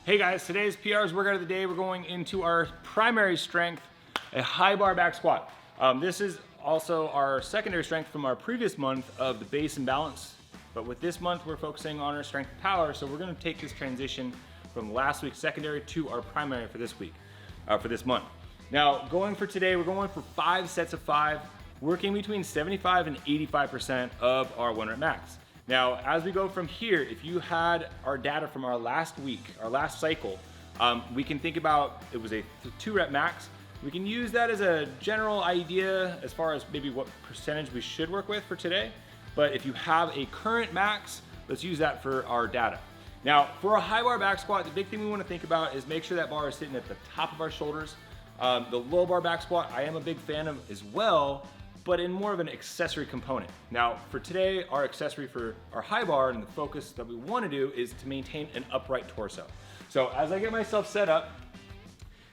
Hey guys, today's PR's workout of the day. We're going into our primary strength, a high bar back squat. This is also our secondary strength from our previous month of the base and balance. But with this month, we're focusing on our strength and power. So we're gonna take this transition from last week's secondary to our primary for this week, for this month. Now, going for today, we're going for 5 sets of 5, working between 75 and 85% of our 1 rep max. Now, as we go from here, if you had our data from our last week, our last cycle, we can think about, it was a 2 rep max. We can use that as a general idea as far as maybe what percentage we should work with for today. But if you have a current max, let's use that for our data. Now, for a high bar back squat, the big thing we want to think about is make sure that bar is sitting at the top of our shoulders. The low bar back squat, I am a big fan of as well, but in more of an accessory component. Now, for today, our accessory for our high bar and the focus that we want to do is to maintain an upright torso. So as I get myself set up,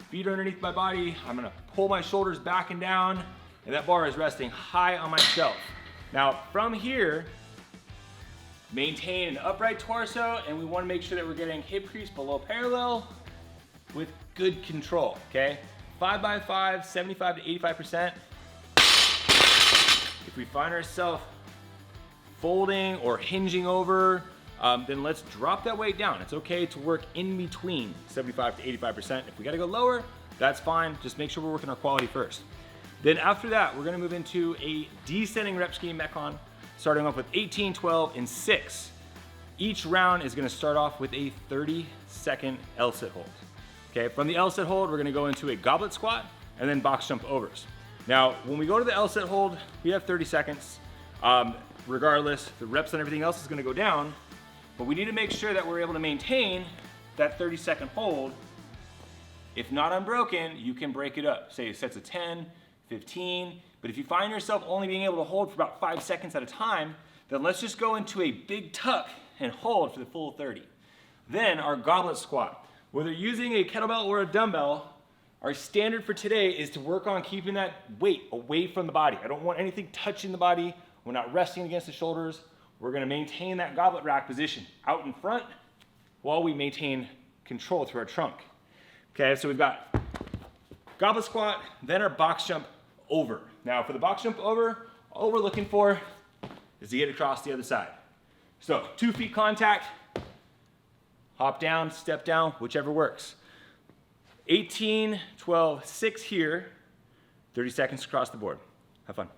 feet are underneath my body, I'm gonna pull my shoulders back and down, and that bar is resting high on my shelf. Now, from here, maintain an upright torso, and we wanna make sure that we're getting hip crease below parallel with good control, okay? 5 by 5, 75 to 85%. If we find ourselves folding or hinging over, then let's drop that weight down. It's okay to work in between 75 to 85%. If we gotta go lower, that's fine. Just make sure we're working our quality first. Then after that, we're gonna move into a descending rep scheme metcon, starting off with 18, 12, and 6. Each round is gonna start off with a 30-second L-sit hold. Okay, from the L-sit hold, we're gonna go into a goblet squat and then box jump overs. Now, when we go to the L-sit hold, we have 30 seconds. Regardless, the reps and everything else is gonna go down, but we need to make sure that we're able to maintain that 30-second hold. If not unbroken, you can break it up. Say sets of 10, 15, but if you find yourself only being able to hold for about 5 seconds at a time, then let's just go into a big tuck and hold for the full 30. Then our goblet squat. Whether using a kettlebell or a dumbbell, our standard for today is to work on keeping that weight away from the body. I don't want anything touching the body. We're not resting against the shoulders. We're gonna maintain that goblet rack position out in front while we maintain control through our trunk. Okay, so we've got goblet squat, then our box jump over. Now for the box jump over, all we're looking for is to get across the other side. So 2 feet contact, hop down, step down, whichever works. 18, 12, 6 here, 30 seconds across the board. Have fun.